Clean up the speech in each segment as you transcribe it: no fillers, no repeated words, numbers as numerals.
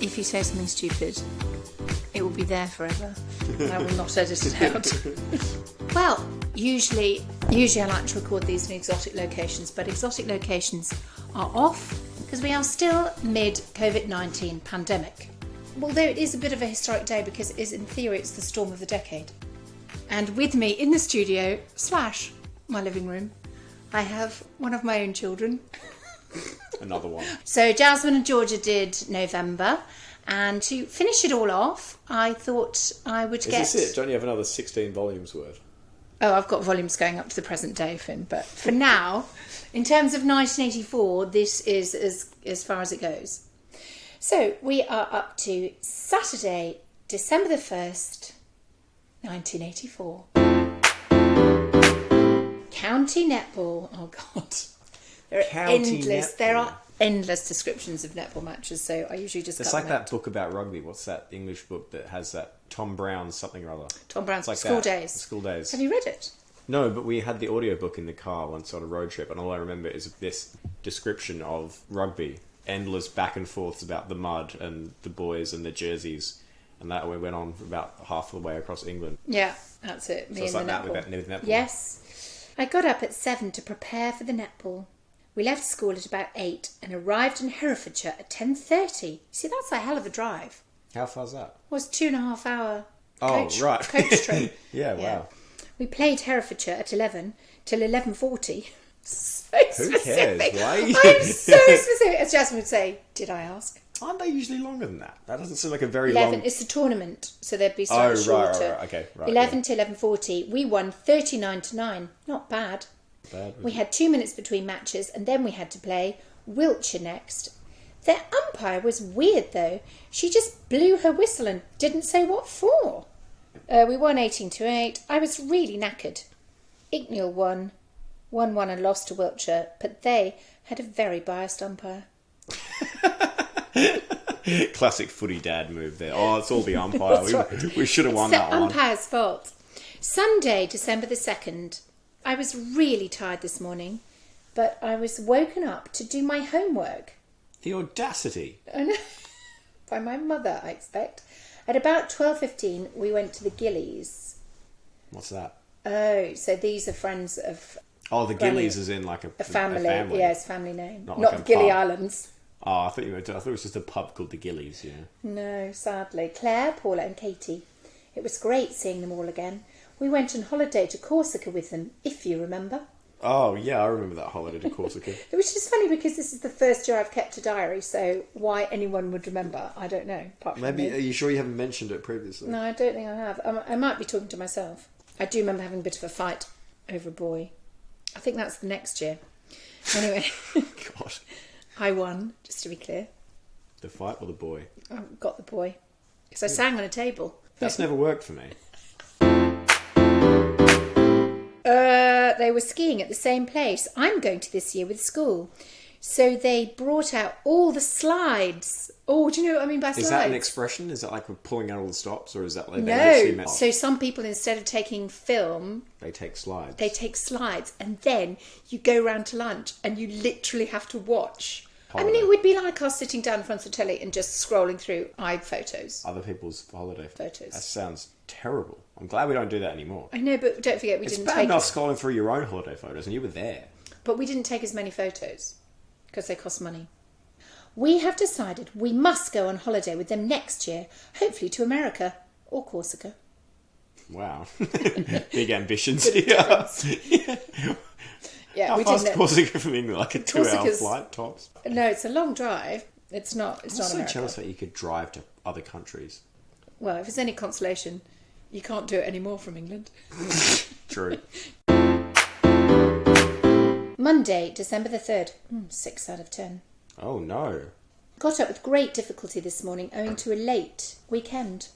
if you say something stupid, it will be there forever. And I will not edit it out. Well, usually I like to record these in exotic locations, but exotic locations are off because we are still mid-COVID-19 pandemic. Although it is a bit of a historic day because in theory it's the storm of the decade. And with me in the studio / my living room, I have one of my own children. Another one. So Jasmine and Georgia did November, and to finish it all off, I thought I would get... Is this it? Don't you have another 16 volumes worth? Oh, I've got volumes going up to the present day, Finn, but for now, in terms of 1984, this is as far as it goes. So we are up to Saturday, December the 1st, 1984. County netball. Oh God, there are endless descriptions of netball matches. So I usually just. It's like that book about rugby. What's that English book that has that Tom Brown's something or other? Tom Brown's like School Days. School Days. Have you read it? No, but we had the audiobook in the car once on a road trip, and all I remember is this description of rugby, endless back and forths about the mud and the boys and the jerseys. And that went on for about half the way across England. Yeah, that's it. So it's like that with netball. Yes. I got up at 7 to prepare for the netball. We left school at about 8 and arrived in Herefordshire at 10:30. See, that's a hell of a drive. How far's that? It was 2.5 hour coach trip. Yeah, wow. We played Herefordshire at 11 till 11:40. So Who cares? Why? I'm so specific. As Jasmine would say, did I ask? Aren't they usually longer than that? That doesn't seem like a very 11, long... It's a tournament, so they'd be slightly shorter. Right. Okay, right. 11 to 11:40. We won 39-9. Not bad. We had 2 minutes between matches, and then we had to play Wiltshire next. Their umpire was weird, though. She just blew her whistle and didn't say what for. We won 18-8. I was really knackered. Icknield won. 1-1 and lost to Wiltshire, but they had a very biased umpire. Classic footy dad move there. Oh, it's all the umpire. We should have won that one. It's the umpire's fault. Sunday, December the 2nd. I was really tired this morning, but I was woken up to do my homework. The audacity. By my mother, I expect. At about 12:15, we went to the Gillies. What's that? Oh, so these are friends of... Oh, the Gillies is in like a family. Yes, family name. Not like the Gilly pub. Islands. Oh, I thought it was just a pub called the Gillies, yeah. No, sadly. Claire, Paula and Katie. It was great seeing them all again. We went on holiday to Corsica with them, if you remember. Oh, yeah, I remember that holiday to Corsica. Which is funny because this is the first year I've kept a diary, so why anyone would remember, I don't know. Apart from Maybe, me. Are you sure you haven't mentioned it previously? No, I don't think I have. I might be talking to myself. I do remember having a bit of a fight over a boy. I think that's the next year. Anyway. God. I won, just to be clear. The fight or the boy? I got the boy. Because I sang on a table. That's never worked for me. They were skiing at the same place. I'm going to this year with school. So they brought out all the slides. Oh, do you know what I mean by slides? Is that an expression? Is that like we're pulling out all the stops? Or is that like... No. So some people, instead of taking film... They take slides. They take slides. And then you go round to lunch and you literally have to watch... Holiday. I mean, it would be like us sitting down in front of the telly and just scrolling through iPhotos. Other people's holiday photos. That sounds terrible. I'm glad we don't do that anymore. I know, but don't forget it's bad enough scrolling through your own holiday photos, and you were there. But we didn't take as many photos because they cost money. We have decided we must go on holiday with them next year, hopefully to America or Corsica. Wow. Big ambitions here. Yeah, how far is Corsica from England? Like a 2-hour flight, tops? No, it's a long drive. It's not I'm not so America. jealous that you could drive to other countries. Well, if it's any consolation, you can't do it anymore from England. True. Monday, December the 3rd. 6 out of 10. Oh, no. Got up with great difficulty this morning owing to a late weekend.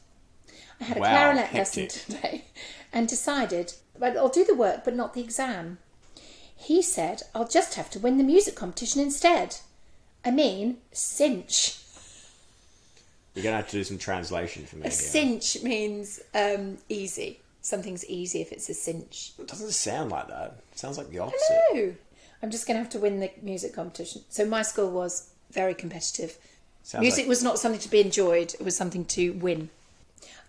I had a clarinet lesson today and decided, well, I'll do the work but not the exam. He said, I'll just have to win the music competition instead. I mean, cinch. You're going to have to do some translation for me. A cinch means easy. Something's easy if it's a cinch. It doesn't sound like that. It sounds like the opposite. No. I'm just going to have to win the music competition. So my school was very competitive. Music was not something to be enjoyed. It was something to win.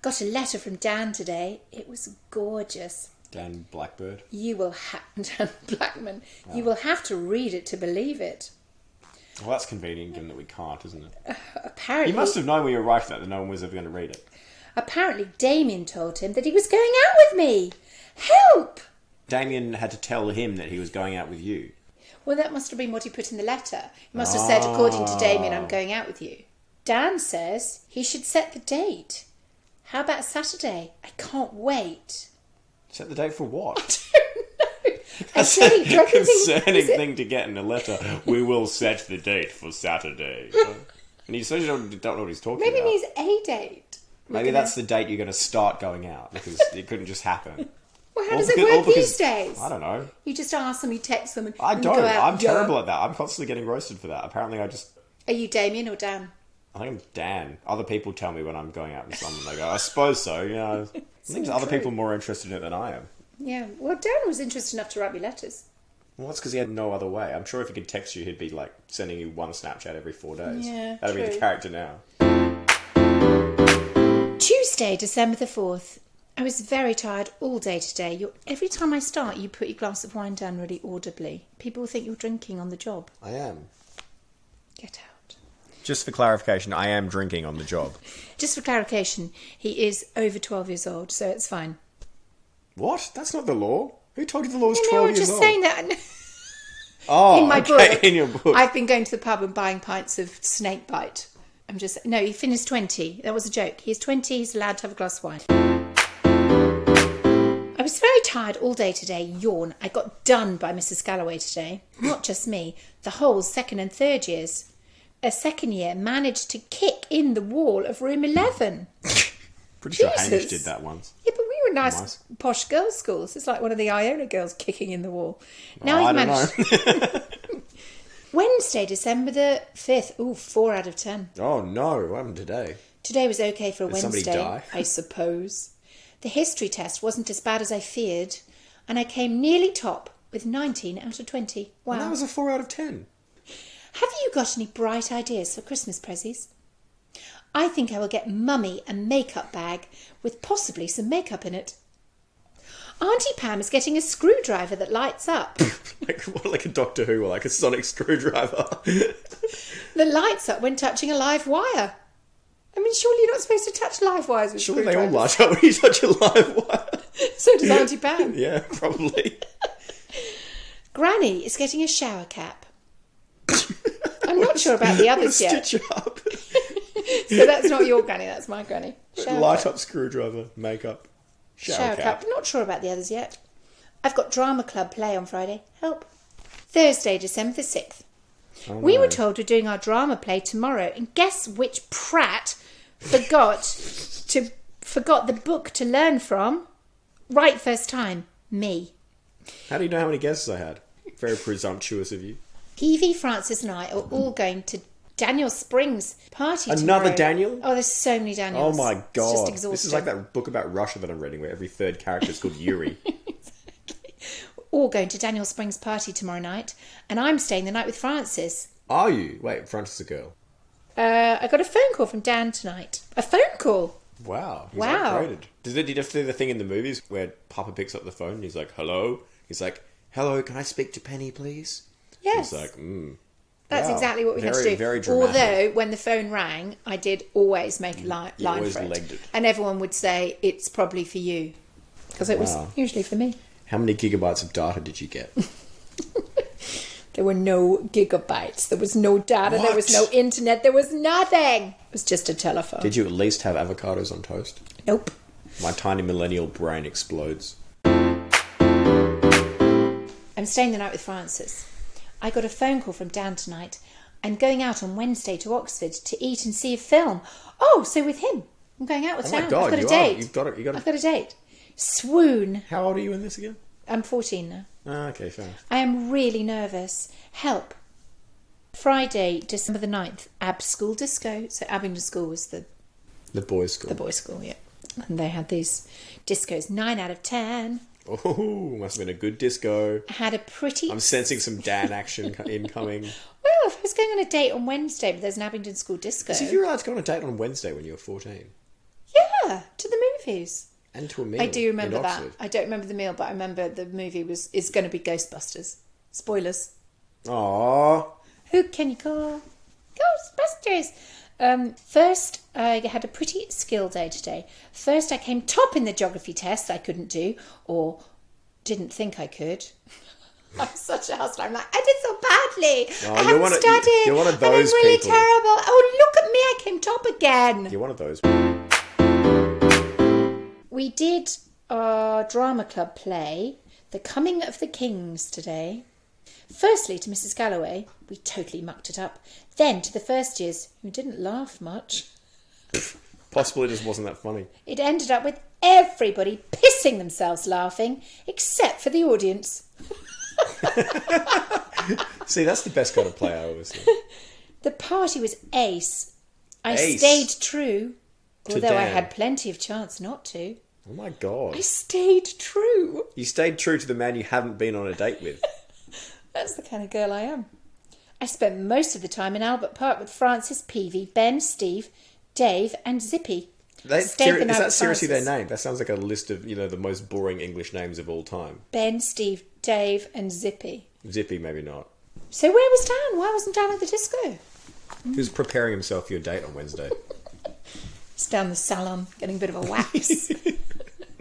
Got a letter from Dan today. It was gorgeous. Dan Blackbird? Dan Blackman. Oh. You will have to read it to believe it. Well, that's convenient given that we can't, isn't it? Apparently... You must have known when you were writing that no one was ever going to read it. Apparently Damien told him that he was going out with me. Help! Damien had to tell him that he was going out with you. Well, that must have been what he put in the letter. He must have said, according to Damien, I'm going out with you. Dan says he should set the date. How about Saturday? I can't wait. Set the date for what? I don't know. That's a concerning thing to get in a letter. We will set the date for Saturday. And you certainly don't know what he's talking Maybe about. Maybe it means a date. Maybe that's the date you're going to start going out, because it couldn't just happen. Well, how does it work these days? I don't know. You just ask them, you text them, and I don't. Go out. I'm terrible at that. I'm constantly getting roasted for that. Apparently I just... Are you Damien or Dan? I think I'm Dan. Other people tell me when I'm going out with someone. They go, I suppose so. You know, I think other people are more interested in it than I am. Yeah. Well, Dan was interested enough to write me letters. Well, that's because he had no other way. I'm sure if he could text you, he'd be like sending you one Snapchat every 4 days. Yeah, That'd be the character now. Tuesday, December the 4th. I was very tired all day today. Every time I start, you put your glass of wine down really audibly. People will think you're drinking on the job. I am. Get out. Just for clarification, I am drinking on the job. Just for clarification, he is over 12 years old, so it's fine. What? That's not the law. Who told you the law was 12 years old? I'm just saying that. Oh, in my okay, book, in your book. I've been going to the pub and buying pints of snake bite. No, he finished 20. That was a joke. He's 20, he's allowed to have a glass of wine. I was very tired all day today. Yawn. I got done by Mrs. Galloway today. Not just me. The whole second and third years. A second year managed to kick in the wall of room 11. Pretty sure Hamish did that once. Yeah, but we were nice posh girls' schools. It's like one of the Iona girls kicking in the wall. Now I he's don't managed... know. Wednesday, December the 5th. Ooh, 4 out of 10. Oh no, what happened today? Today was okay for a Wednesday, somebody die? I suppose. The history test wasn't as bad as I feared, and I came nearly top with 19 out of 20. Wow. And that was a 4 out of 10. Have you got any bright ideas for Christmas prezzies? I think I will get Mummy a makeup bag with possibly some makeup in it. Auntie Pam is getting a screwdriver that lights up. like a Doctor Who or like a sonic screwdriver? That lights up when touching a live wire. I mean, surely you're not supposed to touch live wires with Surely screwdrivers. they all light up when you touch a live wire. So does Auntie Pam. Yeah, probably. Granny is getting a shower cap. I'm not sure about the others yet. Stitch up. So that's not your granny, that's my granny. Light up screwdriver, makeup, shower cap. I'm not sure about the others yet. I've got drama club play on Friday. Help. Thursday, December the 6th. Oh, We no. were told we're doing our drama play tomorrow, and guess which prat forgot the book to learn from? Right first time. Me. How do you know how many guesses I had? Very presumptuous of you. Evie, Francis and I are all going to Daniel Spring's party Another tomorrow. Daniel? Oh, there's so many Daniels. Oh my It's god. just exhausting. This is like that book about Russia that I'm reading where every third character is called Yuri. All going to Daniel Spring's party tomorrow night, and I'm staying the night with Francis. Are you? Wait, Francis is a girl. I got a phone call from Dan tonight. A phone call? Wow. He's Wow. upgraded. Did he have to do the thing in the movies where Papa picks up the phone and he's like, hello? He's like, hello, can I speak to Penny, please? Yes. He's like, That's wow. exactly what we had to do. Very dramatic. Although, when the phone rang, I did always make a line always for it. legged it. And everyone would say, it's probably for you. Because it was usually for me. How many gigabytes of data did you get? There were no gigabytes. There was no data. What? There was no internet. There was nothing. It was just a telephone. Did you at least have avocados on toast? Nope. My tiny millennial brain explodes. I'm staying the night with Francis. I got a phone call from Dan tonight. I'm going out on Wednesday to Oxford to eat and see a film. Oh, so with him. I'm going out with Dan. Oh my god, I've got a you date. are. You've got it. I've got a date. Swoon. How old are you in this again? I'm 14 now. Ah, okay, fair. I am really nervous. Help. Friday, December the 9th, Ab School Disco. So Abingdon School was the boys' school. The boys' school, yeah. And they had these discos, 9 out of 10. Oh, must have been a good disco. Had a pretty... I'm sensing some Dan action incoming. Well, I was going on a date on Wednesday, but there's an Abingdon School disco. As if you were allowed to go on a date on Wednesday when you were 14. Yeah, to the movies. And to a meal. I do remember in that. Oxford. I don't remember the meal, but I remember the movie is going to be Ghostbusters. Spoilers. Aww. Who can you call? Ghostbusters. First, I had a pretty skill day today. First, I came top in the geography test I couldn't do, or didn't think I could. I'm such a hustler. I'm like, I did so badly. I haven't studied. You're one of those and I'm really people. terrible. Oh, look at me. I came top again. You're one of those. We did our drama club play, The Coming of the Kings, today. Firstly, to Mrs. Galloway, we totally mucked it up. Then to the first years, who didn't laugh much. Possibly it just wasn't that funny. It ended up with everybody pissing themselves laughing, except for the audience. See, that's the best kind of play I always see. The party was ace. I Ace. stayed true, To although I Dan. had plenty of chance not to. Oh my god. I stayed true. You stayed true to the man you haven't been on a date with. That's the kind of girl I am. I spent most of the time in Albert Park with Francis, Peavy, Ben, Steve, Dave and Zippy. Is that seriously their name? That sounds like a list of, the most boring English names of all time. Ben, Steve, Dave and Zippy. Zippy, maybe not. So where was Dan? Why wasn't Dan at the disco? He was preparing himself for your date on Wednesday. He's down the salon getting a bit of a wax.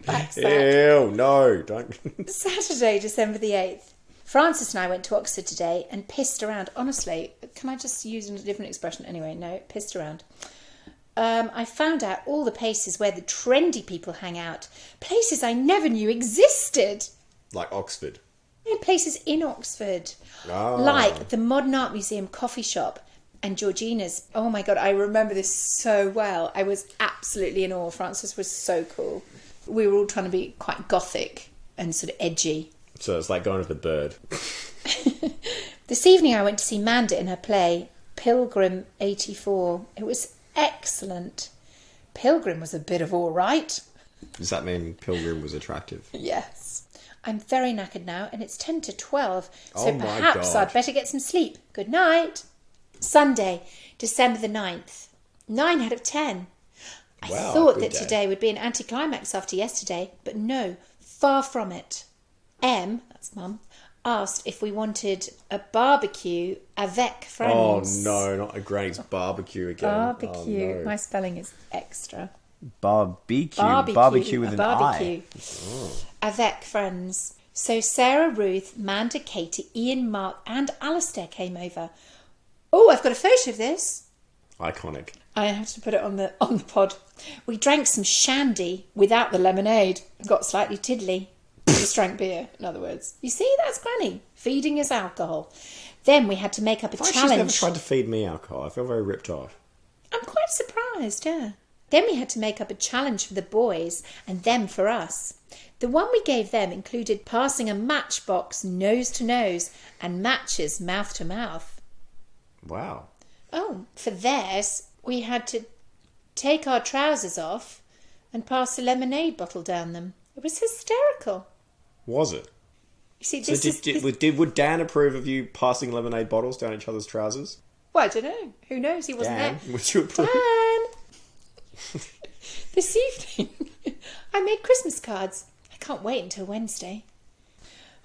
Wax that. Ew, no, don't. Saturday, December the 8th. Francis and I went to Oxford today and pissed around. Honestly, can I just use a different expression? Anyway, no, pissed around. I found out all the places where the trendy people hang out. Places I never knew existed. Like Oxford. Yeah, places in Oxford. Oh. Like the Modern Art Museum coffee shop and Georgina's. Oh my God, I remember this so well. I was absolutely in awe. Francis was so cool. We were all trying to be quite gothic and sort of edgy. So it's like going to the Bird. This evening I went to see Manda in her play, Pilgrim 84. It was excellent. Pilgrim was a bit of all right. Does that mean Pilgrim was attractive? Yes. I'm very knackered now and it's 10 to 12, so Oh my perhaps God. I'd better get some sleep. Good night. Sunday, December the 9th. 9 out of 10. I Wow, thought good that day. today would be an anticlimax after yesterday, but no, far from it. Em, that's Mum, asked if we wanted a barbecue avec Oh friends. no, not a granny's barbecue again. Barbecue. Oh, no. My spelling is extra. Barbecue. Barbecue. Barbecue with a an barbecue. I. Avec friends. So Sarah, Ruth, Manda, Katie, Ian, Mark and Alistair came over. Oh, I've got a photo of this. Iconic. I have to put it on the pod. We drank some shandy without the lemonade and got slightly tiddly. Just drank beer, in other words. You see, that's Granny feeding us alcohol. Then we had to make up a She's challenge. never tried to feed me alcohol. I feel very ripped off. I'm quite surprised, yeah. Then we had to make up a challenge for the boys and them for us. The one we gave them included passing a matchbox nose to nose and matches mouth to mouth. Wow. Oh, for theirs, we had to take our trousers off and pass a lemonade bottle down them. It was hysterical. Was it? You see, So this would Dan approve of you passing lemonade bottles down each other's trousers? Well, I don't know. Who knows? He wasn't Dan, there. would you approve? Dan! This evening, I made Christmas cards. I can't wait until Wednesday.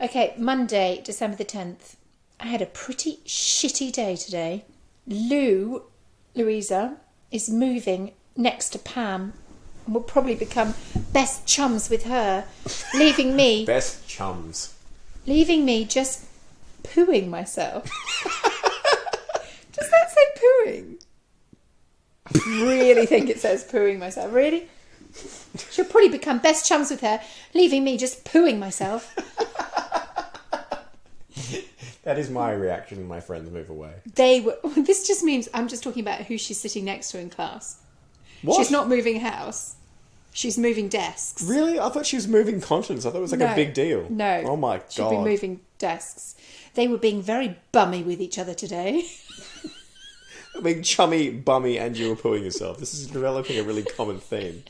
Okay, Monday, December the 10th. I had a pretty shitty day today. Louisa, is moving next to Pam and will probably become best chums with her, leaving me Best chums. just pooing myself. Does that say pooing? I really think it says pooing myself. Really? She'll probably become best chums with her, leaving me just pooing myself. That is my reaction when my friends move away. This just means I'm just talking about who she's sitting next to in class. What? She's not moving house. She's moving desks. Really? I thought she was moving continents. I thought it was like a big deal. No. Oh my God. She'll be moving desks. They were being very bummy with each other today. Being chummy, bummy, and you were pooing yourself. This is developing a really common theme.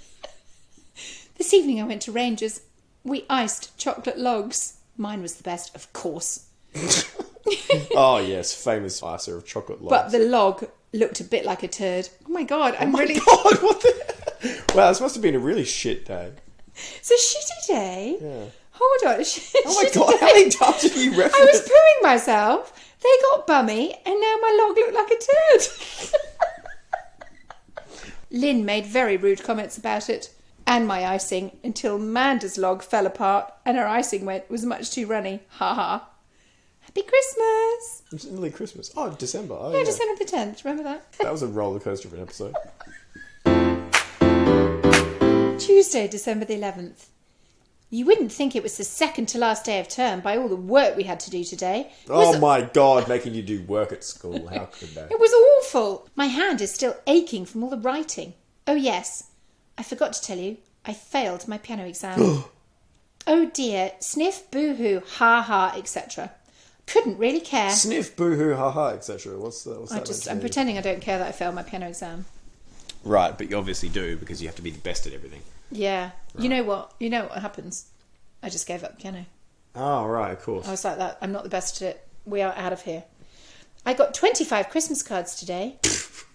This evening I went to Rangers. We iced chocolate logs. Mine was the best, of course. Oh, yes, famous slicer of chocolate logs. But the log looked a bit like a turd. Oh my God, God, what the... Wow, this must have been a really shit day. It's a shitty day? Yeah. Hold on. Oh my God, how many times have you referenced? I was pooing myself, they got bummy, and now my log looked like a turd. Lynn made very rude comments about it and my icing until Manda's log fell apart and her icing was much too runny. Ha ha. Happy Christmas. It's nearly Christmas. Oh, December. Oh, Yeah, December the 10th. Remember that? That was a roller coaster of an episode. Tuesday, December the 11th. You wouldn't think it was the second to last day of term by all the work we had to do today. Oh my God, making you do work at school. How could they? It was awful. My hand is still aching from all the writing. Oh yes, I forgot to tell you, I failed my piano exam. Oh dear, sniff, boo-hoo, ha-ha, etc. Couldn't really care. Sniff, boo-hoo, ha-ha, etc. What's that? I'm pretending I don't care that I failed my piano exam. Right, but you obviously do because you have to be the best at everything. Yeah. Right. You know what happens? I just gave up the piano. Oh, right, of course. I was like that. I'm not the best at it. We are out of here. I got 25 Christmas cards today.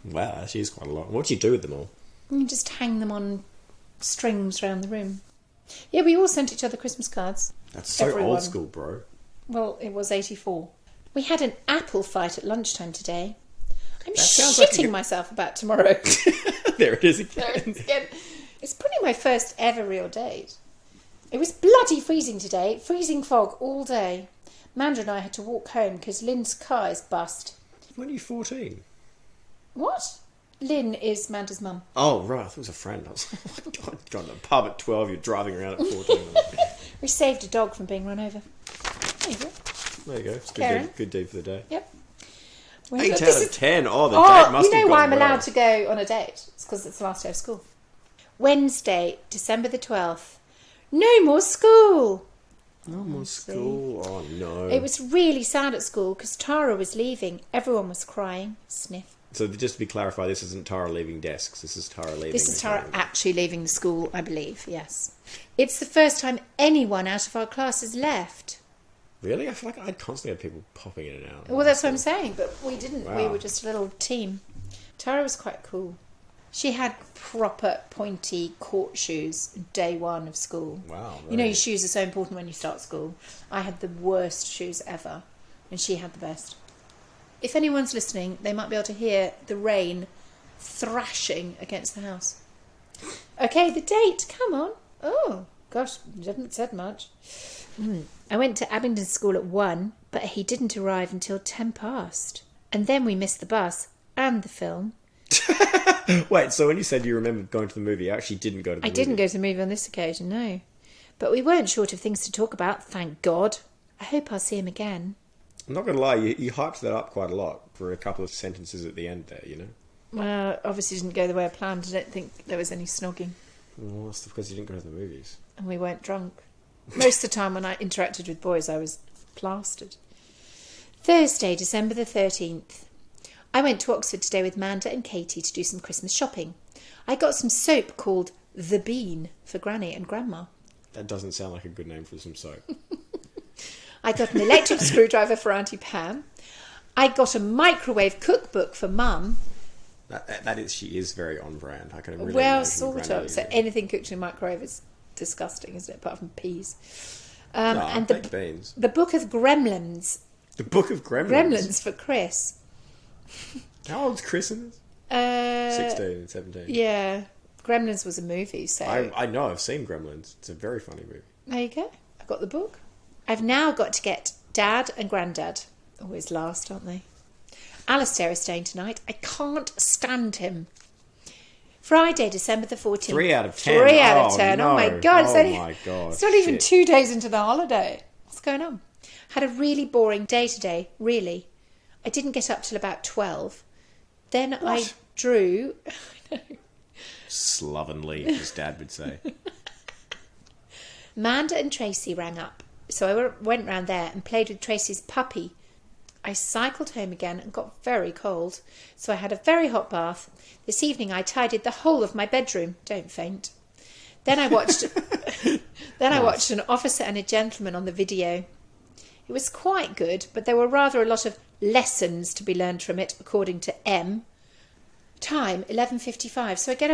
Wow, actually is quite a lot. What do you do with them all? You just hang them on strings around the room. Yeah, we all sent each other Christmas cards. That's so Everyone. old school, bro. Well, it was 84. We had an apple fight at lunchtime today. I'm sounds like shitting myself about tomorrow. There it is There again. it is again. It's probably my first ever real date. It was bloody freezing today. Freezing fog all day. Manda and I had to walk home because Lynn's car is bust. When are you 14? What? Lynn is Manda's mum. Oh, right. I thought it was a friend. I was like, oh my God, you've gone to the pub at 12, you're driving around at 14. We saved a dog from being run over. There you go. There you go. It's a Karen. good deed for the day. Yep. 8 out of 10. Oh, the date Oh, must you have know why gone I'm well. allowed to go on a date? It's because it's the last day of school. Wednesday, December the 12th. No more school. No more school. Oh, no. It was really sad at school because Tara was leaving. Everyone was crying. Sniff. So just to be clarified, this isn't Tara leaving desks. This is Tara leaving... This is Tara actually leaving the school, I believe, yes. It's the first time anyone out of our class has left. Really? I feel like I'd constantly had people popping in and out. Well, that's what I'm saying, but we didn't. Wow. We were just a little team. Tara was quite cool. She had proper pointy court shoes day one of school. Wow. You know, your shoes are so important when you start school. I had the worst shoes ever, and she had the best. If anyone's listening, they might be able to hear the rain thrashing against the house. Okay, the date. Come on. Oh, gosh, you haven't said much. I went to Abingdon School at 1, but he didn't arrive until 10 past. And then we missed the bus and the film. Wait, so when you said you remembered going to the movie, you actually didn't go to the movie? I didn't go to the movie on this occasion, no. But we weren't short of things to talk about, thank God. I hope I'll see him again. I'm not going to lie, you hyped that up quite a lot for a couple of sentences at the end there, you know? Well, obviously didn't go the way I planned. I don't think there was any snogging. Well, that's because you didn't go to the movies. And we weren't drunk. Most of the time when I interacted with boys, I was plastered. Thursday, December the 13th. I went to Oxford today with Manda and Katie to do some Christmas shopping. I got some soap called The Bean for Granny and Grandma. That doesn't sound like a good name for some soap. I got an electric screwdriver for Auntie Pam. I got a microwave cookbook for Mum. She is very on brand. I can really Well, imagine sort Granny of. So using it. anything cooked in a microwave is disgusting, isn't it? Apart from peas. And baked beans. The Book of Gremlins. The Book of Gremlins? Gremlins for Chris. How old's Chris in this? 16 and 17. Yeah. Gremlins was a movie, so... I know, I've seen Gremlins. It's a very funny movie. There you go. I've got the book. I've now got to get Dad and Grandad. Always last, aren't they? Alistair is staying tonight. I can't stand him. Friday, December the 14th. 3 out of 10. 3 out of 10. No. Oh my God. My God. It's not even Shit. 2 days into the holiday. What's going on? Had a really boring day today, really. I didn't get up till about 12. Then I drew... I know. Slovenly, as Dad would say. Manda and Tracy rang up, so I went round there and played with Tracy's puppy. I cycled home again and got very cold, so I had a very hot bath. This evening I tidied the whole of my bedroom. Don't faint. Then I watched I watched An Officer and a Gentleman on the video. It was quite good, but there were rather a lot of lessons to be learned from it, according to M. Time, 11:55. So I go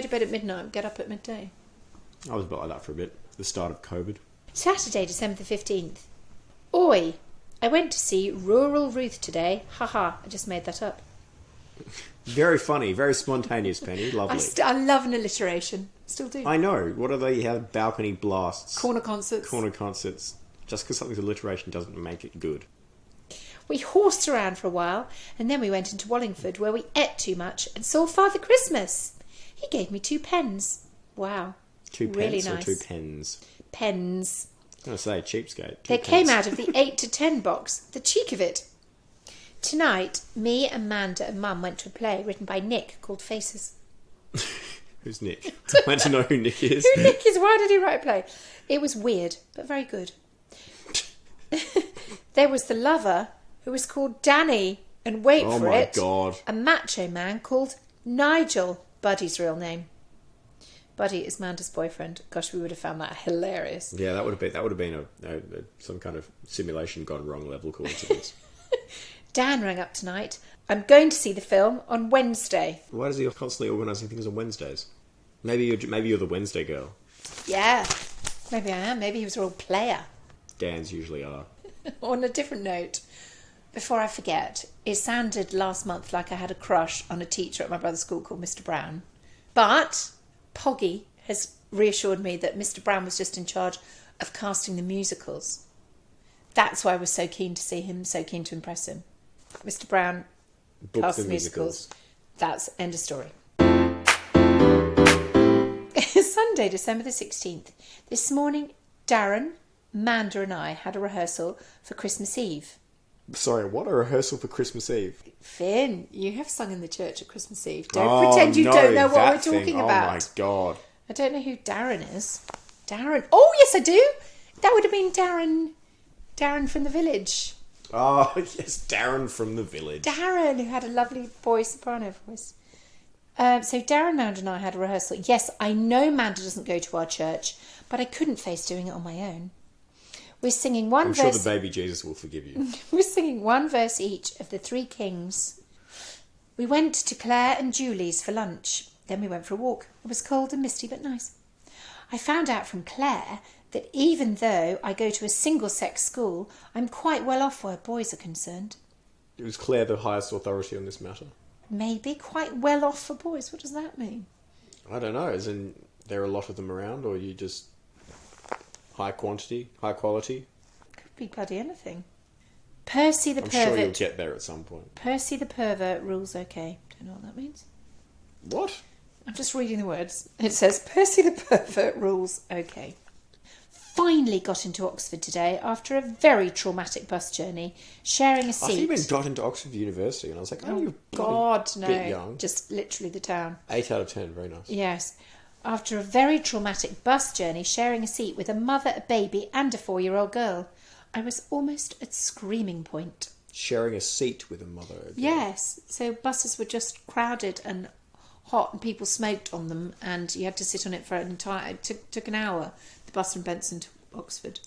to bed at midnight, get up at midday. I was a bit like that for a bit. The start of COVID. Saturday, December the 15th. Oi! I went to see Rural Ruth today. Haha, I just made that up. Very funny, very spontaneous, Penny. Lovely. I love an alliteration. Still do. I know. What are they? Have balcony blasts. Corner concerts. Corner concerts. Just because something's alliteration doesn't make it good. We horsed around for a while, and then we went into Wallingford, where we ate too much and saw Father Christmas. He gave me 2 pens. Wow. 2 really pence or nice. 2 pens? Pens. I was going to say, cheapskate. They came out of the 8 to 10 box. The cheek of it. Tonight, me, Amanda and Mum went to a play written by Nick called Faces. Who's Nick? I want to know who Nick is. Who Nick is? Why did he write a play? It was weird, but very good. There was the lover, who was called Danny, and wait for it, God. a macho man called Nigel, Buddy's real name. Buddy is Amanda's boyfriend. Gosh, we would have found that hilarious. Yeah, that would have been some kind of simulation gone wrong level coincidence. Dan rang up tonight. I'm going to see the film on Wednesday. Why does he constantly organising things on Wednesdays? Maybe you're the Wednesday girl. Yeah, maybe I am. Maybe he was a real player. Dans usually are. On a different note, before I forget, it sounded last month like I had a crush on a teacher at my brother's school called Mr. Brown. But Poggy has reassured me that Mr. Brown was just in charge of casting the musicals. That's why I was so keen to see him, so keen to impress him. Mr. Brown cast the musicals. That's end of story. Sunday, December the 16th. This morning, Darren, Manda and I had a rehearsal for Christmas Eve. Sorry, what? A rehearsal for Christmas Eve? Finn, you have sung in the church at Christmas Eve. Don't pretend you don't know what we're talking about. Oh my God. I don't know who Darren is. Darren. Oh, yes, I do. That would have been Darren from the village. Oh, yes, Darren from the village. Darren, who had a lovely soprano voice. So Darren, Manda and I had a rehearsal. Yes, I know Manda doesn't go to our church, but I couldn't face doing it on my own. We're singing one verse. I'm sure the baby Jesus will forgive you. We're singing one verse each of the 3 Kings. We went to Claire and Julie's for lunch. Then we went for a walk. It was cold and misty, but nice. I found out from Claire that even though I go to a single-sex school, I'm quite well off where boys are concerned. Was Claire the highest authority on this matter? Maybe quite well off for boys. What does that mean? I don't know. As in, there are a lot of them around, or you just high quantity, high quality? Could be bloody anything. Percy the pervert. I'm sure you'll get there at some point. Percy the pervert rules okay. Don't know what that means. What? I'm just reading the words. It says, Percy the pervert rules okay. Finally got into Oxford today after a very traumatic bus journey, sharing a seat. I think you went got into Oxford University, and I was like, oh, you're God, no. bit young. Just literally the town. 8 out of 10, very nice. Yes. After a very traumatic bus journey, sharing a seat with a mother, a baby, and a 4-year-old girl, I was almost at screaming point. Sharing a seat with a mother. Again. Yes. So buses were just crowded and hot, and people smoked on them, and you had to sit on it for an entire... It took an hour, the bus from Benson to Oxford.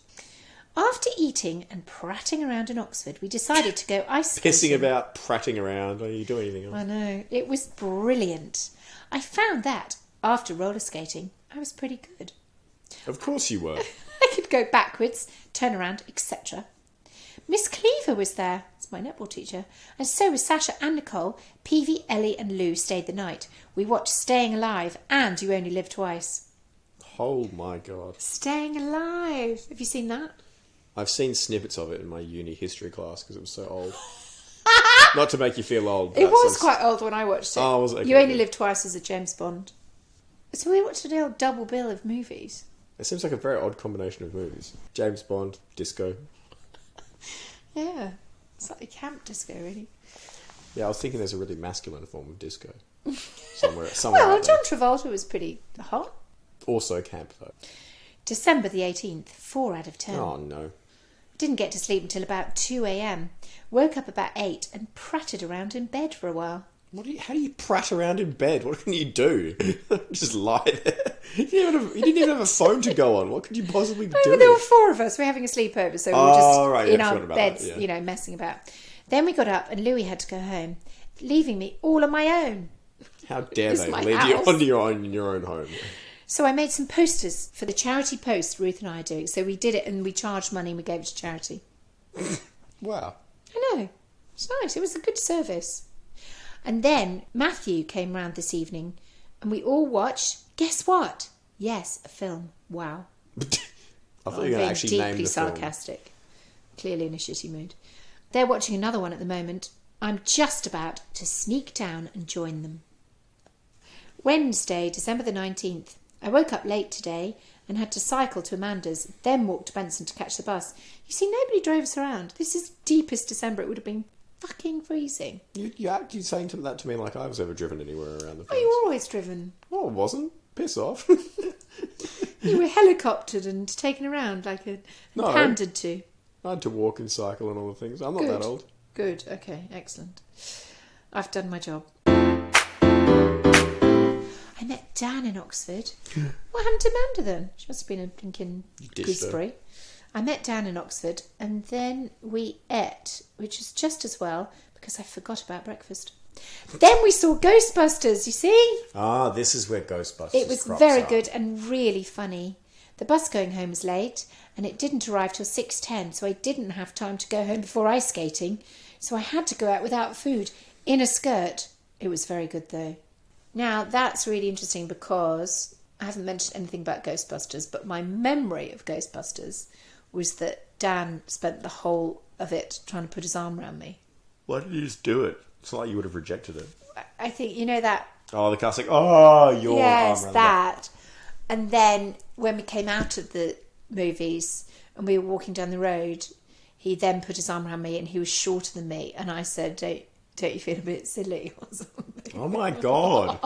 After eating and prattling around in Oxford, we decided to go ice skating. Pissing about, prattling around. Are you doing anything else? I know. It was brilliant. I found that, after roller skating, I was pretty good. Of course you were. I could go backwards, turn around, etc. Miss Cleaver was there. It's my netball teacher. And so was Sasha and Nicole. Peavy, Ellie and Lou stayed the night. We watched Staying Alive and You Only Live Twice. Oh my God. Staying Alive. Have you seen that? I've seen snippets of it in my uni history class because it was so old. Not to make you feel old. It was quite old when I watched it. Oh, was it? Okay, You Only Live Twice as a James Bond. So we watched a double bill of movies. It seems like a very odd combination of movies. James Bond, disco. Yeah. It's like a camp disco, really. Yeah, I was thinking there's a really masculine form of disco. Somewhere Well, out there. John Travolta was pretty hot. Also camp, though. December the 18th, 4 out of 10. Oh, no. Didn't get to sleep until about 2 a.m. Woke up about 8 and pratted around in bed for a while. How do you prat around in bed? What can you do? Just lie there. You didn't even have a phone to go on. What could you possibly do? Well, there were 4 of us. We were having a sleepover, so we were just in our beds, messing about. Then we got up and Louis had to go home, leaving me all on my own. How dare they leave you on your own in your own home? So I made some posters for the charity post Ruth and I are doing. So we did it and we charged money and we gave it to charity. Wow. I know. It's nice. It was a good service. And then Matthew came round this evening and we all watched, guess what? Yes, a film. Wow. I thought you were going to actually name the deeply film. sarcastic. Clearly in a shitty mood. They're watching another one at the moment. I'm just about to sneak down and join them. Wednesday, December the 19th. I woke up late today and had to cycle to Amanda's, then walk to Benson to catch the bus. You see, nobody drove us around. This is deepest December. It would have been fucking freezing. You actually saying that to me like I was ever driven anywhere around the place. Oh, you were always driven. Oh, I wasn't. Piss off. You were helicoptered and taken around like pandered to. I had to walk and cycle and all the things. I'm not that old. Good. Okay. Excellent. I've done my job. I met Dan in Oxford. What happened to Amanda then? She must have been a blinking gooseberry. I met Dan in Oxford and then we ate, which was just as well because I forgot about breakfast. Then we saw Ghostbusters, you see? Ah, this is where Ghostbusters It was very good and really funny. The bus going home was late and it didn't arrive till 6:10, so I didn't have time to go home before ice skating. So I had to go out without food, in a skirt. It was very good though. Now, that's really interesting because I haven't mentioned anything about Ghostbusters, but my memory of Ghostbusters was that Dan spent the whole of it trying to put his arm around me. Why did you just do it? It's not like you would have rejected it. I think, you know that... Oh, the classic, your arm around yes, that. And then when we came out of the movies and we were walking down the road, he then put his arm around me and he was shorter than me. And I said, don't you feel a bit silly or something? Oh my God.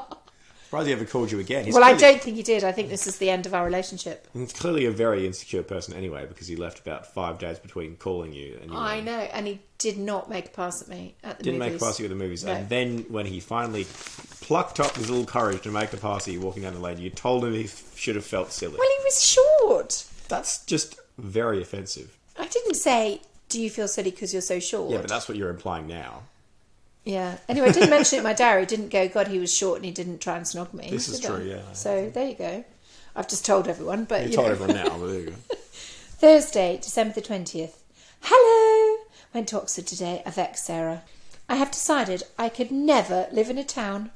Surprised he ever called you again. Well, I don't think he did. I think this is the end of our relationship. He's clearly a very insecure person anyway, because he left about 5 days between calling you. And I know. And he did not make a pass at me at the movies. Didn't make a pass at you at the movies. No. And then when he finally plucked up his little courage to make a pass at you walking down the lane, you told him he should have felt silly. Well, he was short. That's just very offensive. I didn't say, do you feel silly because you're so short? Yeah, but that's what you're implying now. Yeah. Anyway, I didn't mention it in my diary. Didn't go, God, he was short and he didn't try and snog me. This is true, yeah. So there you go. I've just told everyone, but you told everyone now, but there you go. Thursday, December the 20th. Hello! Went to Oxford today avec Sarah. I have decided I could never live in a town.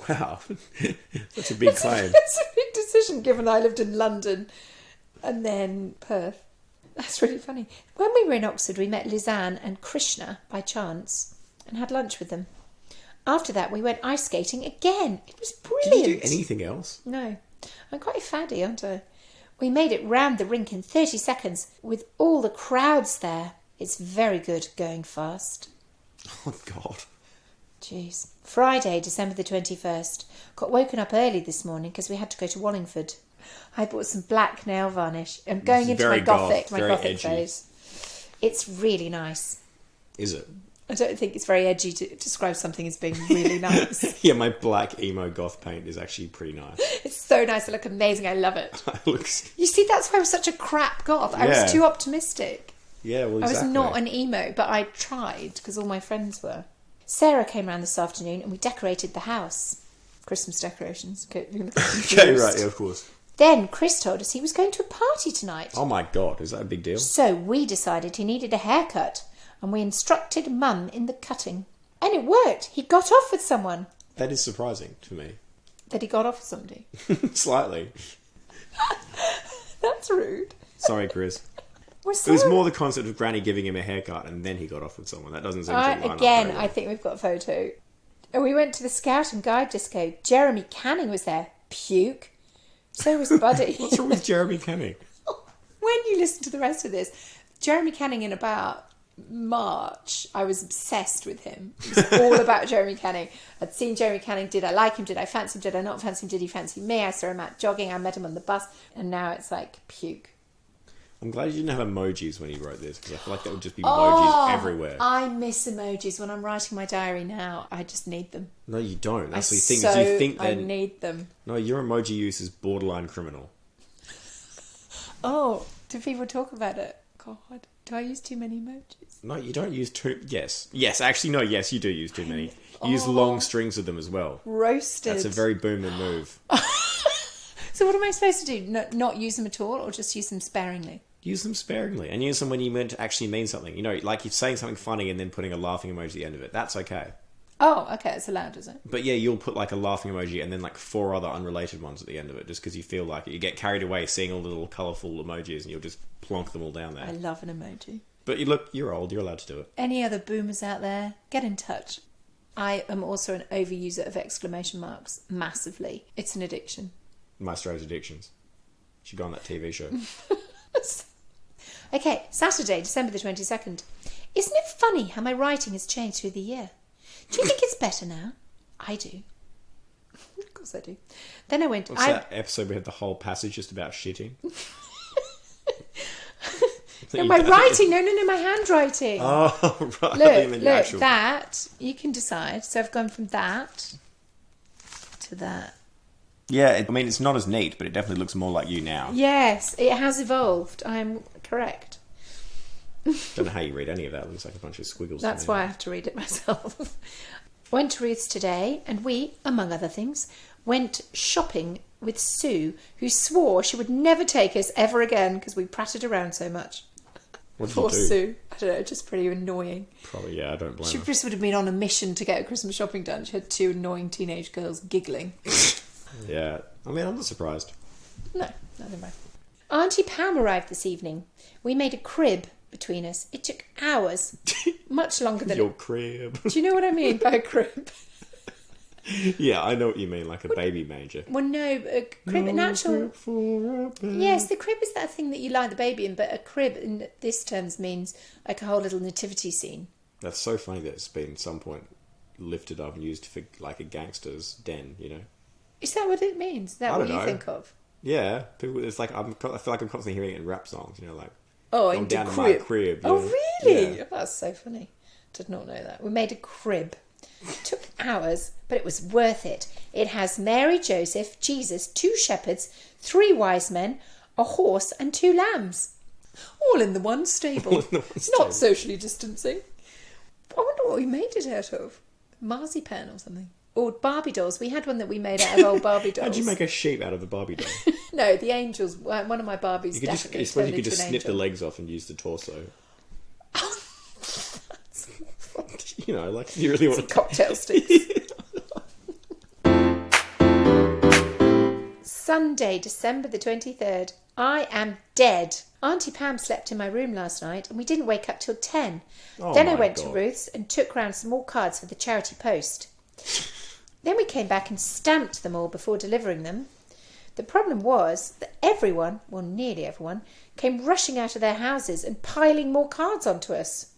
Wow. That's a big claim. It's a big decision given I lived in London and then Perth. That's really funny. When we were in Oxford, we met Lizanne and Krishna by chance and had lunch with them. After that, we went ice skating again. It was brilliant. Did you do anything else? No. I'm quite a faddy, aren't I? We made it round the rink in 30 seconds with all the crowds there. It's very good going fast. Oh, God. Jeez. Friday, December the 21st. Got woken up early this morning because we had to go to Wallingford. I bought some black nail varnish. I'm going into my gothic phase. It's really nice. Is it? I don't think it's very edgy to describe something as being really nice. Yeah, my black emo goth paint is actually pretty nice. It's so nice. It looks amazing. I love it. You see, that's why I was such a crap goth. I was too optimistic. Yeah, well, exactly. I was not an emo, but I tried because all my friends were. Sarah came round this afternoon and we decorated the house. Christmas decorations. Okay, right, yeah, of course. Then Chris told us he was going to a party tonight. Oh my God, is that a big deal? So we decided he needed a haircut and we instructed Mum in the cutting. And it worked. He got off with someone. That is surprising to me. That he got off with somebody? Slightly. That's rude. Sorry, Chris. It was more the concept of Granny giving him a haircut and then he got off with someone. That doesn't seem to line up. Again, I think we've got a photo. And we went to the Scout and Guide disco. Jeremy Canning was there. Puke. So was Buddy. What's wrong with Jeremy Canning? When you listen to the rest of this, Jeremy Canning in about March, I was obsessed with him. It was all about Jeremy Canning. I'd seen Jeremy Canning. Did I like him? Did I fancy him? Did I not fancy him? Did he fancy me? I saw him out jogging. I met him on the bus. And now it's like puke. I'm glad you didn't have emojis when you wrote this, because I feel like there would just be emojis everywhere. I miss emojis. When I'm writing my diary now, I just need them. No, you don't. That's the thing. Is you think I need them. No, your emoji use is borderline criminal. Oh, do people talk about it? God, do I use too many emojis? No, you don't use too... Yes. Yes, actually, no, yes, you do use too many. You use long strings of them as well. Roasted. That's a very boomer move. So what am I supposed to do? Not use them at all, or just use them sparingly? Use them sparingly. And use them when you meant to actually mean something. You know, like you're saying something funny and then putting a laughing emoji at the end of it. That's okay. Oh, okay, it's allowed, is it? But yeah, you'll put like a laughing emoji and then like 4 other unrelated ones at the end of it, just because you feel like it. You get carried away seeing all the little colourful emojis and you'll just plonk them all down there. I love an emoji. But you're old, you're allowed to do it. Any other boomers out there, get in touch. I am also an overuser of exclamation marks, massively. It's an addiction. My Strange Addictions. Should go on that TV show. Okay, Saturday, December the 22nd. Isn't it funny how my writing has changed through the year? Do you think it's better now? I do. Of course I do. Then I went... What's that episode we had the whole passage just about shitting? No, my writing. No, my handwriting. Oh, right. Look, that. You can decide. So I've gone from that to that. Yeah, I mean, it's not as neat, but it definitely looks more like you now. Yes, it has evolved. I'm correct. Don't know how you read any of that. It looks like a bunch of squiggles. That's why I have to read it myself. Went to Ruth's today, and we, among other things, went shopping with Sue, who swore she would never take us ever again because we pratted around so much. What did Poor you do? Sue. I don't know, just pretty annoying. Probably, yeah, I don't blame She her. just would have been on a mission to get her Christmas shopping done. She had 2 annoying teenage girls giggling. Yeah, I mean, I'm not surprised. No, nothing bad. Auntie Pam arrived this evening. We made a crib between us. It took hours. Much longer than... Your crib. Do you know what I mean by a crib? Yeah, I know what you mean, like a baby manger. Well, no, a crib, an actual... Yes, the crib is that thing that you lie the baby in, but a crib in this terms means like a whole little nativity scene. That's so funny that it's been at some point lifted up and used for like a gangster's den, you know? Is that what it means? Is that I what don't you know. think of? Yeah, people. It's like I feel like I'm constantly hearing it in rap songs, you know, like... Oh, I'm into down crib. in my crib. Oh, Yeah. really? Yeah. Oh, that's so funny. Did not know that. We made a crib. It took hours, but it was worth it. It has Mary, Joseph, Jesus, 2 shepherds, 3 wise men, a horse and 2 lambs. All in the one stable. All in the one stable. Not socially distancing. I wonder what we made it out of. Marzipan or something. Or Barbie dolls. We had one that we made out of old Barbie dolls. How'd you make a sheep out of a Barbie doll? No, the angels. One of my Barbies definitely I suppose you turned could just into an snip the angel. legs off and use the torso. You know, like if you really want to... Cocktail sticks. Sunday, December the 23rd. I am dead. Auntie Pam slept in my room last night and we didn't wake up till 10. Oh Then I my went to God. Ruth's and took round some more cards for the charity post. Then we came back and stamped them all before delivering them. The problem was that everyone, well nearly everyone, came rushing out of their houses and piling more cards onto us.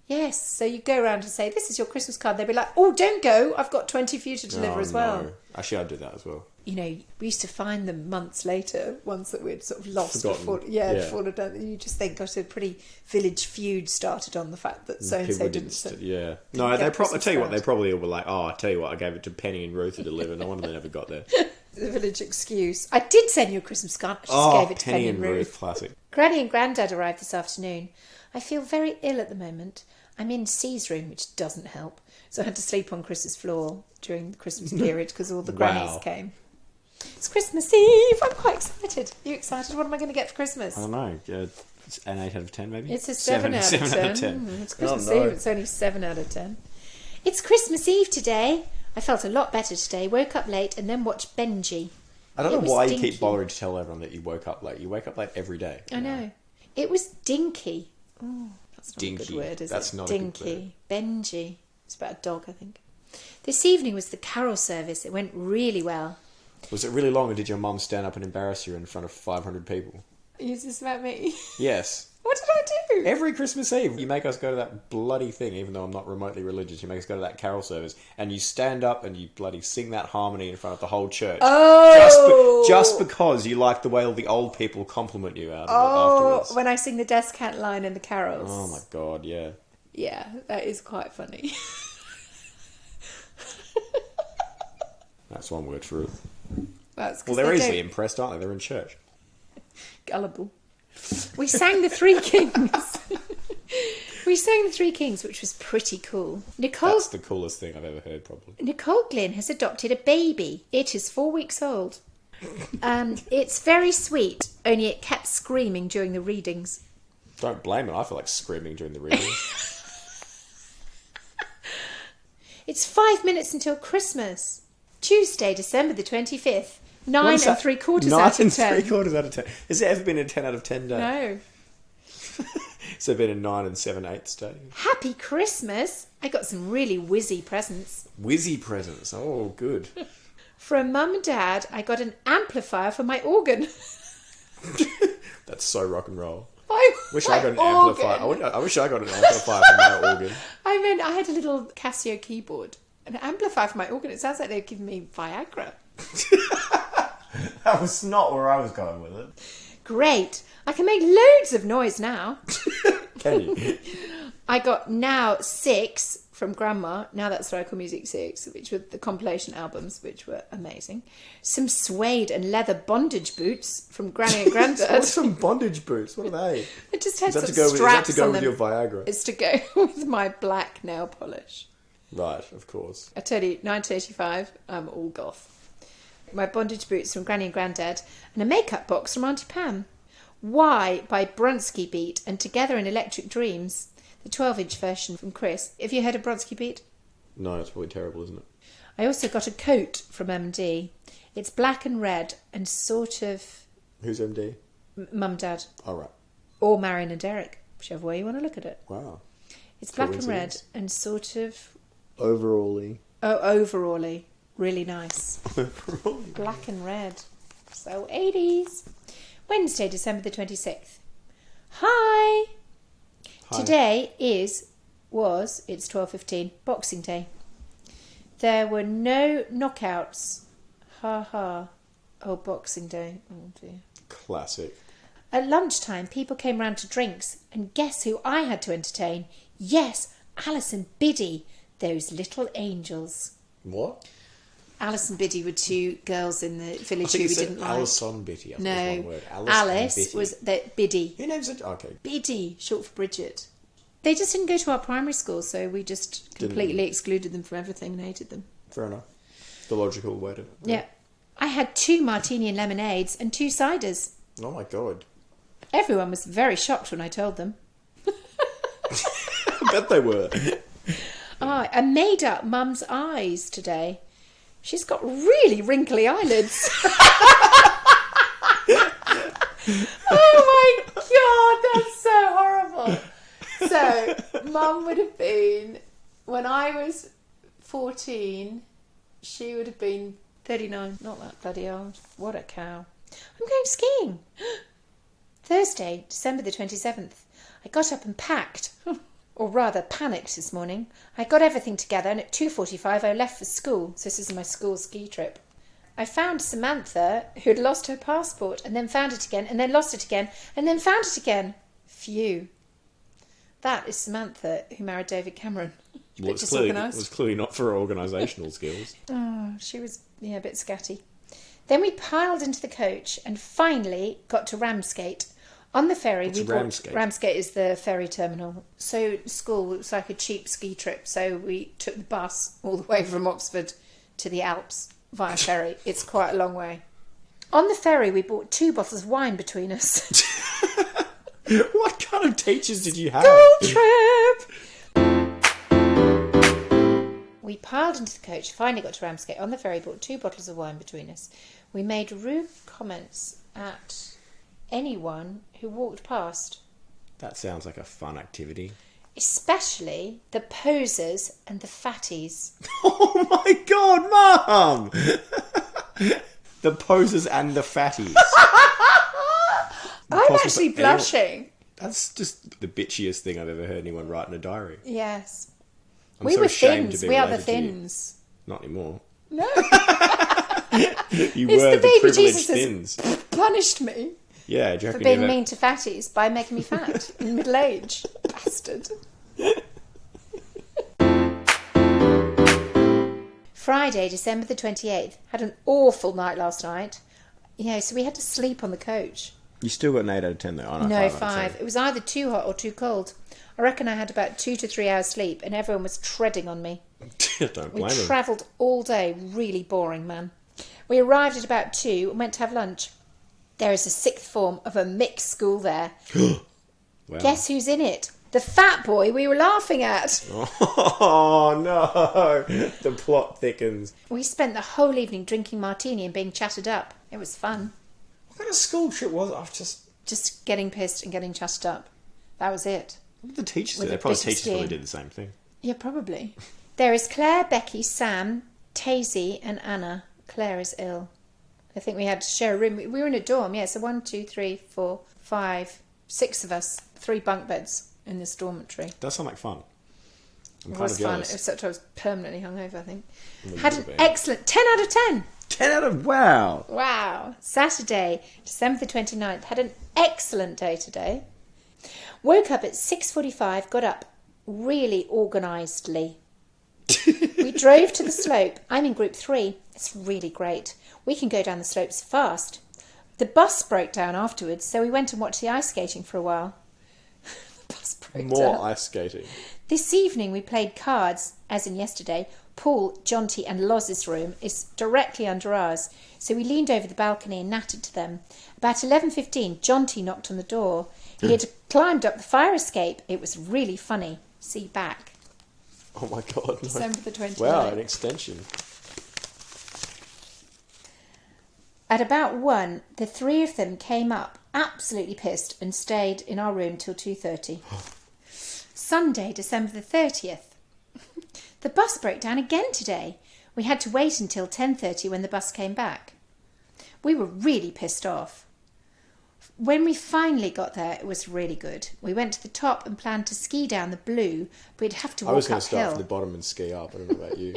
Yes, so you go around and say, this is your Christmas card. They'd be like, oh, don't go. I've got 20 for you to deliver as well. No. Actually, I'd do that as well. You know, we used to find them months later, ones that we'd sort of lost Forgotten. before. Yeah, before they'd done. You just think, gosh, a pretty village feud started on the fact that so and so People didn't. yeah. didn't No, get I Christmas tell you what, cards. they probably were like, oh, I tell you what, I gave it to Penny and Ruth to deliver. No wonder they never got there. The village excuse. I did send you a Christmas card. I just gave it to Penny and Ruth. classic. Granny and Grandad arrived this afternoon. I feel very ill at the moment. I'm in C's room, which doesn't help. So I had to sleep on Chris's floor during the Christmas period because all the grannies Wow. came. It's Christmas Eve. I'm quite excited. Are you excited? What am I going to get for Christmas? I don't know. It's an 8 out of 10, maybe? It's a 7 out of 10. 7 out of 10. It's Christmas Oh, no. Eve. It's only 7 out of 10. It's Christmas Eve today. I felt a lot better today. Woke up late and then watched Benji. I don't It know was why you dinky. keep bothering to tell everyone that you woke up late. You wake up late every day. I know. It was dinky. Oh, that's not a Dinky. good word, is That's it? not a good Dinky. Benji. It's about a dog, I think. This evening was the carol service. It went really well. Was it really long, or did your mum stand up and embarrass you in front of 500 people? Is this about me? Yes. What did I do? Every Christmas Eve, you make us go to that bloody thing, even though I'm not remotely religious. You make us go to that carol service, and you stand up and you bloody sing that harmony in front of the whole church. Oh! Just because you like the way all the old people compliment you out of it afterwards. When I sing the descant line in the carols. Oh my god, yeah. Yeah, that is quite funny. That's one word for it. Well, They're easily impressed, aren't they? They're in church. Gullible. We sang the Three Kings. We sang the Three Kings, which was pretty cool. That's the coolest thing I've ever heard, probably. Nicole Glynn has adopted a baby. It is 4 weeks old. It's very sweet, only it kept screaming during the readings. Don't blame it. I feel like screaming during the readings. It's 5 minutes until Christmas. Tuesday, December the 25th. 9 3/4 out of 10. 9 3/4 out of 10. Has there ever been a 10 out of 10 day? No. So been a 9 7/8 day. Happy Christmas. I got some really whizzy presents. Whizzy presents. Oh, good. From Mum and Dad, I got an amplifier for my organ. That's so rock and roll. I wish I got an amplifier. I wish I got an amplifier for my organ. I mean, I had a little Casio keyboard. An amplifier for my organ. It sounds like they're giving me Viagra. That was not where I was going with it. Great. I can make loads of noise now. Can you? I got Now 6 from Grandma. Now That's What I Call Music 6, which were the compilation albums, which were amazing. Some suede and leather bondage boots from Granny and Grandad. What's some bondage boots? What are they? It just had Is that some to go with, straps is that to go on with them. your Viagra? It's to go with my black nail polish. Right, of course. I tell you, 1985, I'm all goth. My bondage boots from Granny and Grandad, and a makeup box from Auntie Pam. Why by Bronski Beat and Together in Electric Dreams, the 12-inch version from Chris. Have you heard of Bronski Beat? No, it's probably terrible, isn't it? I also got a coat from M&D. It's black and red and sort of... Who's MD? Mum, Dad. Oh, right. Or Marion and Derek, whichever way you want to look at it. Wow. It's black and red and sort of... Overall-y. Oh, overall-y. Really nice. Overall-y. Black and red. So 80s. Wednesday, December the 26th. Hi! Today it's 12:15, Boxing Day. There were no knockouts. Ha ha. Oh, Boxing Day. Oh dear. Classic. At lunchtime, people came round to drinks, and guess who I had to entertain? Yes, Alice and Biddy, those little angels. What? Alice and Biddy were two girls in the I village think who you we said didn't like. Alison Bitty. I think No, was one word. Alice and Bitty. was Biddy. Who names it? Okay. Biddy, short for Bridget. They just didn't go to our primary school, so we just completely excluded them from everything and hated them. Fair enough. The logical way to... Yeah. I had 2 martini and lemonades and 2 ciders. Oh my god. Everyone was very shocked when I told them. I bet they were. I made up Mum's eyes today. She's got really wrinkly eyelids. Oh my god, that's so horrible. So, Mum would have been, when I was 14, she would have been 39. Not that bloody old. What a cow. I'm going skiing. Thursday, December the 27th. I got up and packed. Or rather, panicked this morning. I got everything together and at 2:45 I left for school. So this is my school ski trip. I found Samantha, who had lost her passport and then found it again and then lost it again and then found it again. Phew. That is Samantha, who married David Cameron. Well, it was clearly not for her organisational skills. Oh, she was, a bit scatty. Then we piled into the coach and finally got to Ramsgate. On the ferry, Ramsgate is the ferry terminal. So school was like a cheap ski trip. So we took the bus all the way from Oxford to the Alps via ferry. It's quite a long way. On the ferry, we bought 2 bottles of wine between us. What kind of teachers did you have? School trip! We piled into the coach, finally got to Ramsgate. On the ferry, bought 2 bottles of wine between us. We made rude comments at anyone who walked past. That sounds like a fun activity. Especially the posers and the fatties. Oh my god, Mum! The posers and the fatties. I'm actually blushing. That's just the bitchiest thing I've ever heard anyone write in a diary. Yes. I'm We so were ashamed thins. to be We are the related to you. thins. Not anymore. No. You It's were the the baby privileged Jesus thins. has punished me Yeah, do you for reckon being you've mean to fatties by making me fat in middle age. Bastard. Friday, December the 28th. Had an awful night last night. Yeah, so we had to sleep on the coach. You still got an 8 out of 10 though. Oh, No, 5 out of 5. 10. It was either too hot or too cold. I reckon I had about 2 to 3 hours sleep and everyone was treading on me. Don't We blame them. travelled all day. Really boring, man. We arrived at about 2 and went to have lunch. There is a sixth form of a mixed school there. Wow. Guess who's in it? The fat boy we were laughing at. Oh no! The plot thickens. We spent the whole evening drinking martini and being chatted up. It was fun. What kind of school trip was it? I've Just getting pissed and getting chatted up. That was it. What did the teachers With do? a They probably bit of teachers probably skiing. did the same thing. Yeah, probably. There is Claire, Becky, Sam, Tazy and Anna. Claire is ill. I think we had to share a room. We were in a dorm, yeah, so 1, 2, 3, 4, 5, 6 of us. 3 bunk beds in this dormitory. Does sound like fun. I'm It kind was of fun, jealous. except I was permanently hungover, I think. Well, you Had would an have been. excellent 10 out of 10. 10 out of wow. Wow. Saturday, December the 29th. Had an excellent day today. Woke up at 6:45, got up really organisedly. We drove to the slope. I'm in group 3. It's really great. We can go down the slopes fast. The bus broke down afterwards, so we went and watched the ice skating for a while. The bus broke More down. ice skating. This evening we played cards, as in yesterday. Paul, Jonty and Loz's room is directly under ours, so we leaned over the balcony and nattered to them. About 11:15, Jonty knocked on the door. He had climbed up the fire escape. It was really funny. See back. Oh my god. No. December the 29th. Wow, an extension. At about 1, the 3 of them came up, absolutely pissed, and stayed in our room till 2:30. Sunday, December the 30th. The bus broke down again today. We had to wait until 10:30 when the bus came back. We were really pissed off. When we finally got there, it was really good. We went to the top and planned to ski down the Blue, but we'd have to I was walk going to start uphill. from the bottom and ski up. I don't know about you.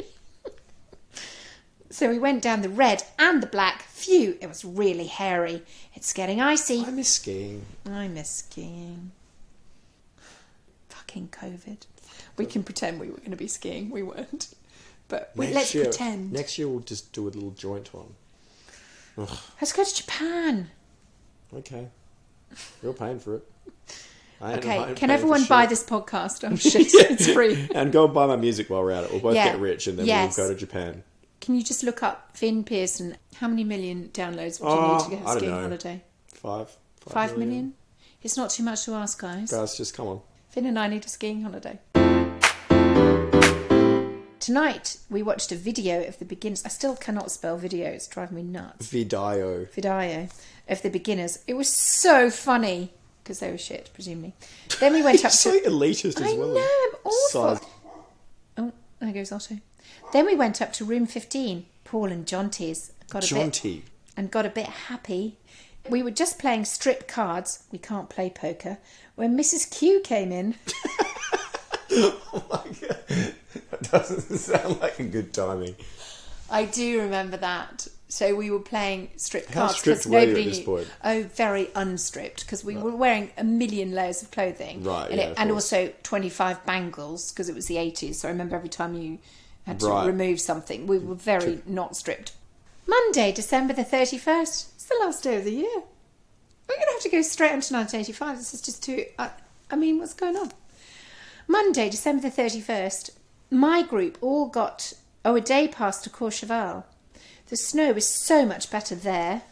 So we went down the red and the black. Phew, it was really hairy. It's getting icy. I miss skiing. I miss skiing. Fucking COVID. We can pretend we were going to be skiing. We weren't. But let's pretend. Next year we'll just do a little joint one. Ugh, Let's go to Japan. okay. You're paying for it. Okay, can everyone buy this podcast? Oh shit, it's free. And go and buy my music while we're at it. We'll both Yeah. get rich and then Yes. we'll go to Japan. Can you just look up Finn Pearson? How many million downloads would you need to get I a don't skiing know. holiday? 5 million? It's not too much to ask, guys. Guys, just come on. Finn and I need a skiing holiday. Tonight, we watched a video of the beginners. I still cannot spell video. It's driving me nuts. Video. Video of the beginners. It was so funny. Because they were shit, presumably. Then we went up It's so to... elitist as I well. know, I'm awful. Size. Oh, there goes Otto. Then we went up to room 15. Paul and Jonty's got a bit happy. We were just playing strip cards. We can't play poker. When Mrs. Q came in. Oh my god. That doesn't sound like a good timing. I do remember that. So we were playing strip How cards stripped because were you nobody at this knew. point? Oh, very unstripped because we were wearing a million layers of clothing. Right, and, yeah, of and course. also 25 bangles because it was the 80s. So I remember every time you had to Right. remove something, we were very not stripped. Monday, December the 31st. It's the last day of the year. We're going to have to go straight on to 1985. This is just too... I mean, what's going on? Monday, December the 31st. My group all got... a day past to Courchevel. The snow was so much better there.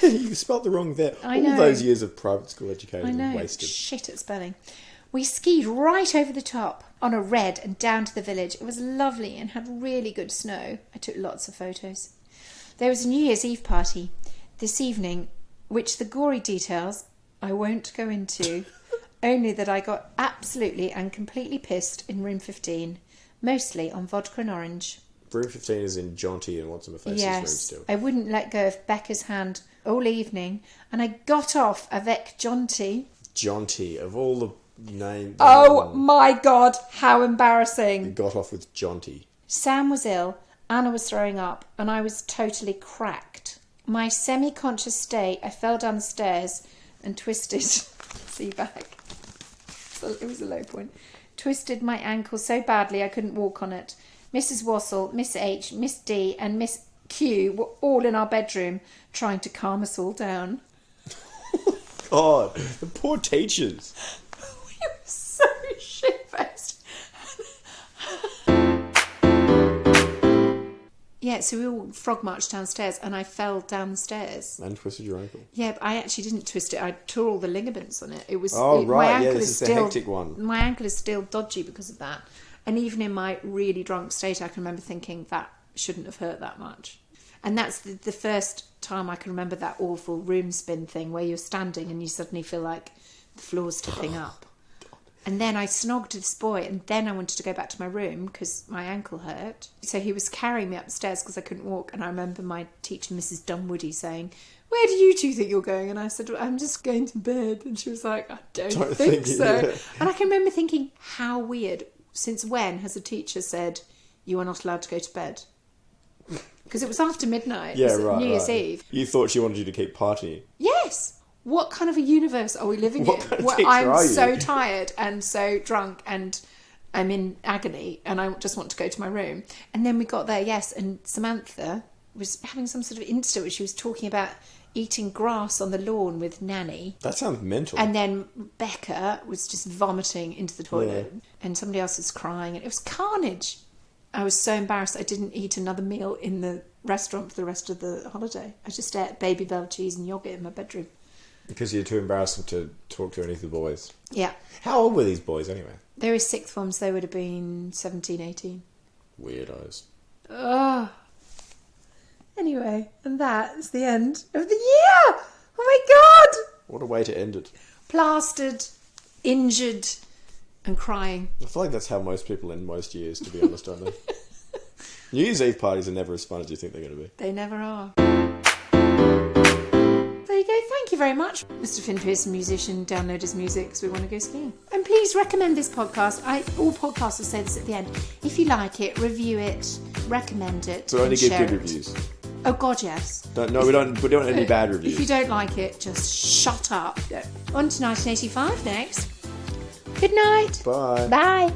You spelt the wrong there. I All know. those years of private school I education know, were wasted. shit at spelling. We skied right over the top on a red and down to the village. It was lovely and had really good snow. I took lots of photos. There was a New Year's Eve party this evening, which the gory details I won't go into, only that I got absolutely and completely pissed in room 15, mostly on vodka and orange. Room 15 is in Jonty and What's on my Face's room Yes, still. I wouldn't let go of Becca's hand all evening, and I got off avec Jonty. Jonty, of all the names. Oh my God, how You embarrassing. got off with Jonty. Sam was ill, Anna was throwing up, and I was totally cracked. My semi-conscious state, I fell down the stairs and twisted... See back. So it was a low point. Twisted my ankle so badly I couldn't walk on it. Mrs. Wassell, Miss H, Miss D and Miss Q were all in our bedroom trying to calm us all down. God, the poor teachers. We were so shit-faced. Yeah, so we all frog marched downstairs and I fell down the stairs. And twisted your ankle. Yeah, but I actually didn't twist it. I tore all the ligaments on it. It was. Oh, My right. ankle Yeah, this is the hectic one. My ankle is still dodgy because of that. And even in my really drunk state, I can remember thinking that shouldn't have hurt that much. And that's the first time I can remember that awful room spin thing where you're standing and you suddenly feel like the floor's tipping up. And then I snogged this boy, and then I wanted to go back to my room because my ankle hurt. So he was carrying me upstairs because I couldn't walk. And I remember my teacher, Mrs. Dunwoody, saying, "Where do you two think you're going?" And I said, "Well, I'm just going to bed." And she was like, "I don't think so." Yeah. And I can remember thinking, how weird. Since when has a teacher said you are not allowed to go to bed? Because it was after midnight. Yeah, it was right. New Year's right. Eve. You thought she wanted you to keep partying. Yes. What kind of a universe are we living in? Kind of Where teacher I'm are you? so tired and so drunk and I'm in agony and I just want to go to my room. And then we got there, yes, and Samantha was having some sort of incident where she was talking about eating grass on the lawn with Nanny. That sounds mental. And then Becca was just vomiting into the toilet and somebody else was crying. And it was carnage. I was so embarrassed I didn't eat another meal in the restaurant for the rest of the holiday. I just ate Baby Bell cheese and yoghurt in my bedroom. Because you're too embarrassed to talk to any of the boys. Yeah. How old were these boys anyway? They were sixth forms, they would have been 17, 18. Weirdos. Oh. Anyway, and that is the end of the year! Oh my God! What a way to end it. Plastered, injured, and crying. I feel like that's how most people end most years, to be honest, aren't they? New Year's Eve parties are never as fun as you think they're going to be. They never are. There you go. Thank you very much, Mr. Finn Pearson, musician. Download his music because we want to go skiing. And please recommend this podcast. All podcasters say this at the end. If you like it, review it, recommend it. So only give share good it. reviews. Oh God, yes. We don't want any bad reviews. If you don't like it, just shut up. On to 1985 next. Good night. Bye. Bye.